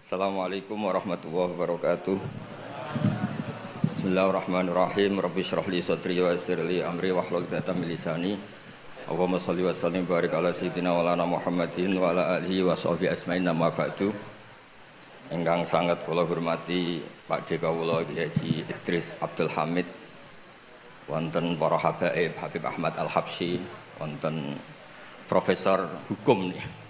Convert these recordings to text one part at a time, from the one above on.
Assalamualaikum warahmatullahi wabarakatuh. Bismillahirrahmanirrahim. Rabbi shrah li sadri wa yassir li amri wahlul 'uqdatam min lisani. Allahumma shalli wa sallim barik ala sayyidina wa lana Muhammadin wa ala alihi wa sahbihi asma'in nama ba'du. Ingkang sangat kula hormati Pak D kawula Haji Idris Abdul Hamid, wonten para habaib Habib Ahmad Al-Habsyi, wonten Profesor Hukum nih.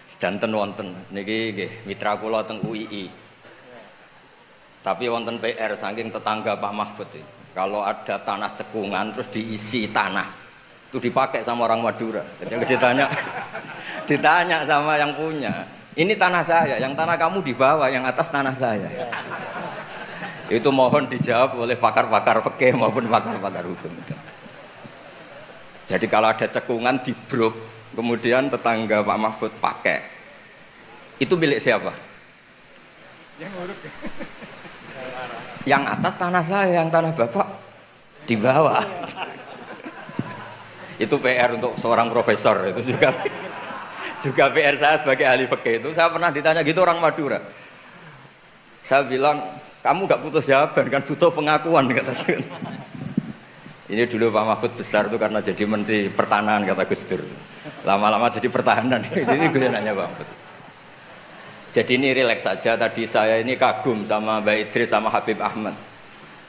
Sedanten wonten niki nggih mitra kula teng UII. Tapi wonten PR saking tetangga Pak Mahfud itu. Kalau ada tanah cekungan terus diisi tanah, itu dipakai sama orang Madura. Jadi ditanya sama yang punya, ini tanah saya, yang tanah kamu di bawah, yang atas tanah saya. Itu mohon dijawab oleh pakar-pakar fikih maupun pakar-pakar hukum itu. Jadi kalau ada cekungan dibruk, kemudian tetangga Pak Mahfud pakai, itu milik siapa? Yang urut. Yang atas tanah saya, yang tanah bapak di bawah. Itu PR untuk seorang profesor, itu juga PR saya sebagai ahli fikih itu. Saya pernah ditanya gitu orang Madura. Saya bilang, kamu gak butuh jawaban kan, butuh pengakuan, kata saya. Ini dulu Pak Mahfud besar itu karena jadi Menteri Pertanahan, kata Gus Dur. Lama-lama jadi pertahanan. Ini gue nanya Pak Mahfud. Jadi ini rileks saja. Tadi saya ini kagum sama Mbak Idris sama Habib Ahmad.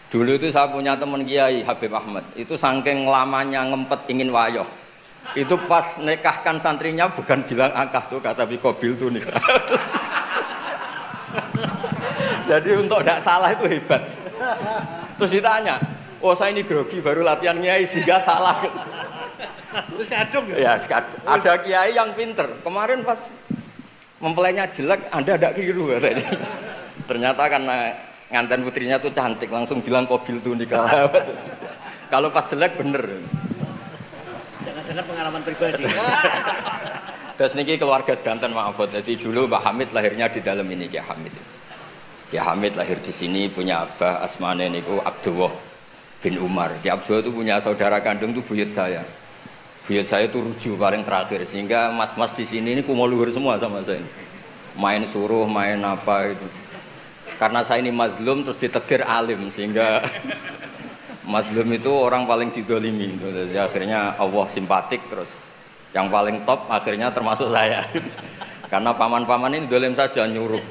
Dulu itu saya punya teman Kiai Habib Ahmad. Itu saking lamanya ngempet ingin wayoh. Itu pas nikahkan santrinya bukan bilang akah tuh, kata Bikobil tuh nikah. Jadi untuk tidak salah itu hebat. Terus ditanya, oh saya ini grogi baru latihan Kiai sehingga salah. Terus kadung ya? Ya, ada Kiai yang pinter. Kemarin pas mempelainya jelek, Anda tidak keliru katanya. Ternyata karena nganten putrinya tuh cantik, langsung bilang Kobil tuh nikah. Kalau pas jelek bener. Jangan-jangan pengalaman pribadi. Terus niki keluarga sedanten maafot. Jadi dulu Mbah Hamid lahirnya di dalam ini, Kiai Hamid. Kiai Hamid lahir di sini, punya abah asmane niku Abdullah bin Umar. Kiai Abdullah itu punya saudara kandung tuh buyut saya. Buyut saya itu rujuk paling terakhir, sehingga mas-mas di sini ini kumo luhur semua sama saya. Main suruh, main apa itu. Karena saya ini madlum terus ditegur alim, sehingga madlum itu orang paling didolimi. Jadi akhirnya Allah simpatik, terus yang paling top akhirnya termasuk saya. Karena paman-paman ini dolim saja nyuruh.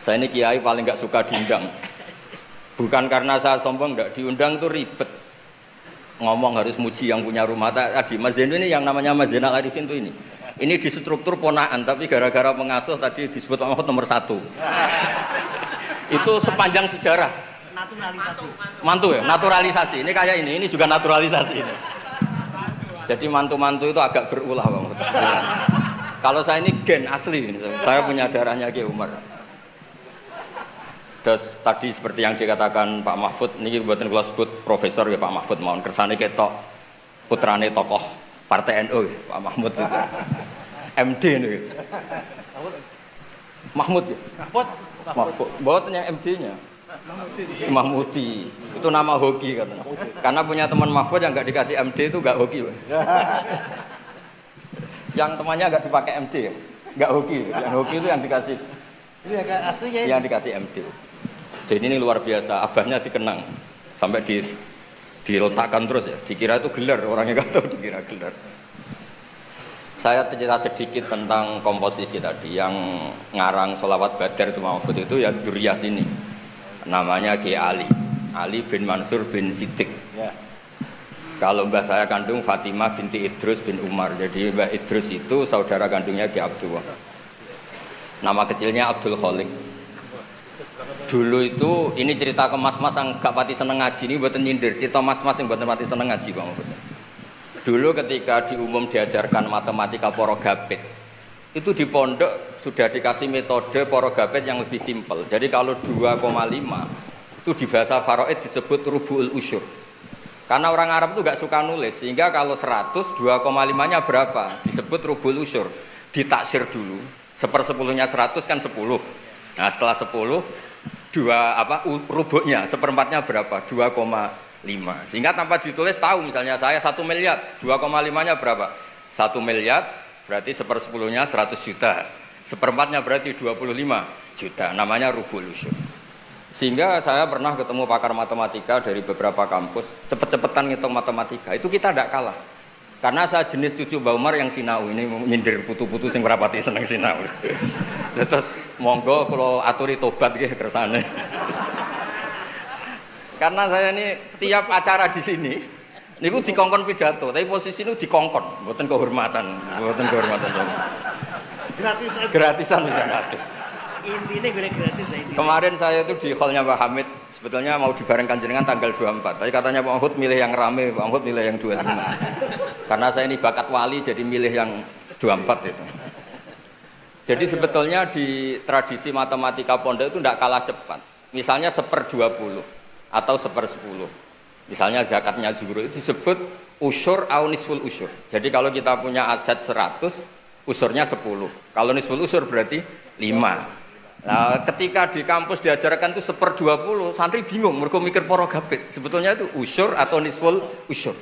Saya ini kiai paling gak suka diundang. Bukan karena saya sombong, enggak, diundang itu ribet. Ngomong harus muji yang punya rumah. Tadi Mas Zainul ini yang namanya Mas Zainal Arifin itu ini. Ini di struktur ponaan, tapi gara-gara pengasuh tadi disebut Mahfud nomor 1. Itu sepanjang sejarah. Naturalisasi. Mantu ya, naturalisasi. Ini kayak ini juga naturalisasi ini. Jadi mantu-mantu itu agak berulah Bang. Kalau saya ini gen asli, saya punya darahnya Ki Umar. Terus tadi seperti yang dikatakan Pak Mahfud, ini buatan kula sebut profesor ya Pak Mahfud, mohon kersane ketok putrane tokoh Partai NU Pak Mahmud itu. MD ini. Mahmud. Mahmud. Buatan yang MD-nya. Mahmudi. Itu nama hoki katanya. Karena punya teman Mahfud yang nggak dikasih MD itu nggak hoki. Yang temannya nggak dipakai MD ya, nggak hoki. Yang hoki itu yang dikasih. Ini agak aslinya. Yang dikasih MD. Jadi ini luar biasa, abahnya dikenang sampai diletakkan terus ya, dikira itu gelar, orangnya nggak tahu dikira gelar. Saya cerita sedikit tentang komposisi tadi, yang ngarang sholawat badar itu Mahfud itu ya Duryas ini, namanya Kiai Ali bin Mansur bin Siddiq. Ya. Kalau mbah saya kandung Fatimah binti Idrus bin Umar, jadi mbah Idrus itu saudara kandungnya Kiai Abdullah. Nama kecilnya Abdul Khalik. Dulu itu ini cerita ke mas-mas yang gak pati seneng ngaji, ini buatan nyindir, cerita mas-mas yang buatan pati seneng ngaji Bang Mahfud. Dulu ketika di umum diajarkan matematika porogapit, itu di pondok sudah dikasih metode porogapit yang lebih simpel. Jadi kalau 2,5 itu di bahasa Faraid disebut rubu'ul usyur. Karena orang Arab itu gak suka nulis, sehingga kalau 100 2,5-nya berapa? Disebut rubu'ul usyur. Ditaksir dulu, 1/10-nya 100 kan 10. Nah setelah 10 rubuknya, seperempatnya berapa? 2,5. Sehingga tanpa ditulis tahu, misalnya saya 1 miliar, 2,5-nya berapa? 1 miliar berarti 1/10-nya 100 juta. Seperempatnya berarti 25 juta, namanya rubul usyur. Sehingga saya pernah ketemu pakar matematika dari beberapa kampus, cepet-cepetan ngitung matematika, itu kita tidak kalah. Karena saya jenis cucu Mbak Umar yang sinau, ini nyindir putu-putu sing berapati seneng sinau. Terus monggo kalau aturi tobat gitu kersane. Karena saya ini tiap acara di sini, niku dikongkon pidato, tapi posisi ini dikongkon, buatan kehormatan. Gratisan bisa nanti. Intinya gue gratis ya. Kemarin saya itu di hallnya Pak Hamid, sebetulnya mau dibarengkan jenengan tanggal 24, tapi katanya Pak Mahfud milih yang rame, Pak Mahfud milih yang 25. Karena saya ini bakat wali, jadi milih yang 24 itu. Jadi sebetulnya di tradisi matematika pondok itu tidak kalah cepat. Misalnya 1/20 atau 1/10. Misalnya zakatnya zuhur itu disebut usyur au nisful usyur. Jadi kalau kita punya aset 100, usurnya 10. Kalau nisful usyur berarti 5. Nah, ketika di kampus diajarkan itu 1/20, santri bingung, mereka mikir para gabit. Sebetulnya itu usyur atau nisful usyur.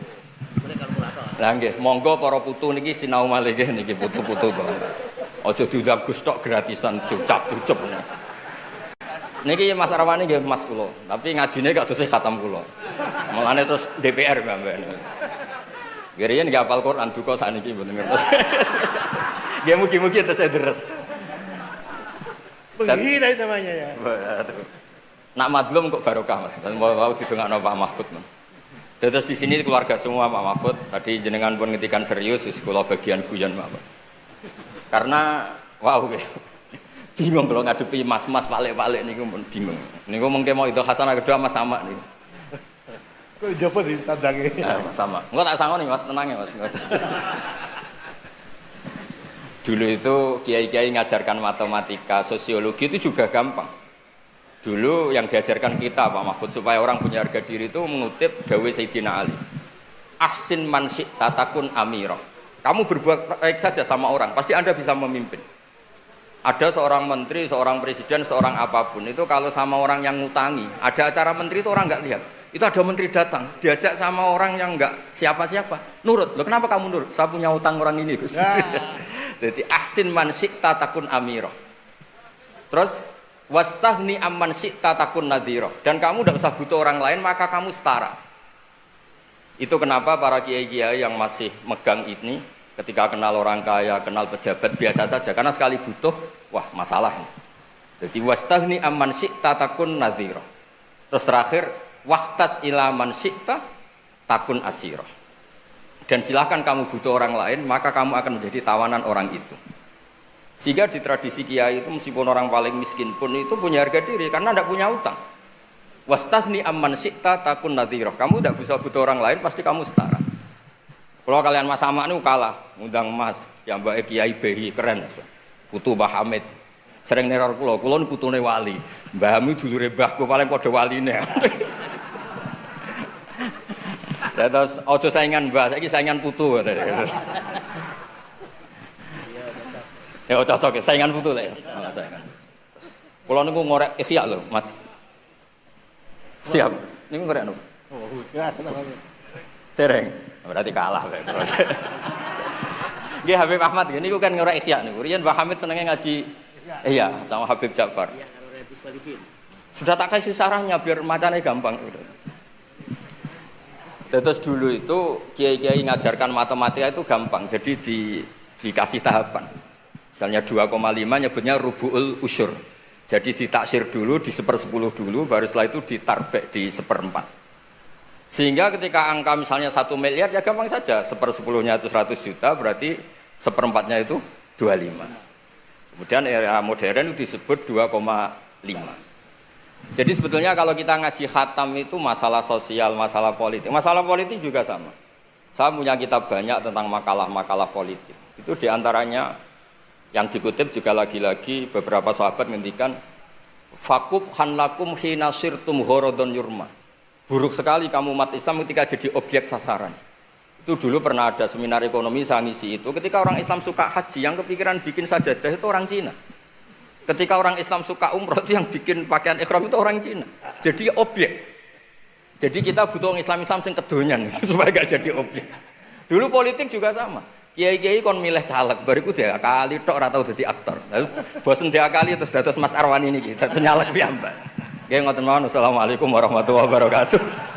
Lah nggih, monggo para putu niki sinau malih nggih niki putu-putu kok. Aja diundang Gus tok gratisan cucap-cucup. Niki Mas Arwani nggih Mas kula, tapi ngajine gak dosih khatam kula. Mulane terus DPR mbak-mbak. Geriyen nggih hafal Quran duka sakniki mboten ngertos. Nggih mugi-mugi terus deres. Penghina itu namanya ya. Waduh. Nak madlum kok barokah Mas. Mau didongakno Pak Mahfud. Terus di sini keluarga semua Pak Mahfud. Tadi jenengan pun ngetikan serius, sekolah bagian guyon Pak. Karena wow, bingung kalau ngadepi mas-mas balik-balik niku pun bingung. Niku mungkin mau itu hasanah kedua Mas sama nih. Kok jopo di tandange. Mas sama. Enggak tak sangoni Mas, tenang ya Mas. Dulu itu kiai-kiai ngajarkan matematika, sosiologi itu juga gampang. Dulu yang diajarkan kita Pak Mahfud supaya orang punya harga diri itu mengutip dawuh Sayyidina Ali. Ahsin man syi'ta takun amirah. Kamu berbuat baik saja sama orang, pasti Anda bisa memimpin. Ada seorang menteri, seorang presiden, seorang apapun itu kalau sama orang yang ngutangi, ada acara menteri itu orang nggak lihat. Itu ada menteri datang, diajak sama orang yang nggak siapa-siapa, nurut. Loh kenapa kamu nurut? Saya punya utang orang ini Gus. Ya. Jadi ahsin man syi'ta takun amirah. Terus wastahni amman syi'ta takun nadhirah. Dan kamu tidak usah butuh orang lain, maka kamu setara. Itu kenapa para kiai-kiai yang masih megang ini ketika kenal orang kaya, kenal pejabat biasa saja. Karena sekali butuh, wah masalah. Jadi wastahni amman syi'ta takun nadhirah. Terus terakhir wahtas ila man syi'ta takun asirah. Dan silahkan kamu butuh orang lain, maka kamu akan menjadi tawanan orang itu. Sehingga di tradisi kiai itu meskipun orang paling miskin pun itu punya harga diri karena tidak punya utang. Wastahni amman syi'ta takun nadhirah. Kamu tidak bisa butuh orang lain, pasti kamu setara. Kalau kalian Mas Sama ini kalah, ngundang Mas, yang Mbak Kiai Behi keren, putu Mbah Hamid. Sering neror kula ini putune wali. Mbah Hamid dulure mbahku paling padha waline. Ya terus ojo saingan Mbah, saiki saingan putu. Ya cocok, saingan putu lah ya. Saingan. Kula niku ngorek ikhya lho, Mas. Siap. Niku ngorek anu. Oh, ya tereng. Berarti kalah bae. Nggih Habib Ahmad niku kan ngorek ikhya niku. Riyen Mbah Hamid senenge ngaji iya sama Habib Ja'far. Sudah tak kasih sarahnya biar macane gampang udah. Terus dulu itu kiai-kiai ngajarkan matematika itu gampang, jadi dikasih tahapan. Misalnya 2,5 nyebutnya rubu'ul usyur. Jadi ditaksir dulu, di 1/10 dulu, baru setelah itu ditarbek di 1/4. Sehingga ketika angka misalnya 1 miliar ya gampang saja, 1/10-nya itu 100 juta, berarti 1/4-nya itu 25. Kemudian era modern itu disebut 2,5. Jadi sebetulnya kalau kita ngaji khatam itu masalah sosial, masalah politik. Masalah politik juga sama. Saya punya kitab banyak tentang makalah-makalah politik. Itu diantaranya yang dikutip juga lagi-lagi beberapa sahabat ngendikan fakub hanlakum hina sirtum ghorodon yurma. Buruk sekali kamu umat Islam ketika jadi objek sasaran. Itu dulu pernah ada seminar ekonomi saya ngisi itu. Ketika orang Islam suka haji, yang kepikiran bikin sajadah itu orang Cina. Ketika orang Islam suka umroh itu yang bikin pakaian ikhram itu orang Cina. Jadi objek. Jadi kita butuh orang Islam sing kedonyan supaya gak jadi objek. Dulu politik juga sama. Kiai-kiai kon milih caleg, bariku diakali tok ora tau dadi aktor. Lalu bosen diakali terus dados Mas Arwani niki, dados nyalek piyambak. Nggih ngoten mawon. Assalamualaikum warahmatullahi wabarakatuh.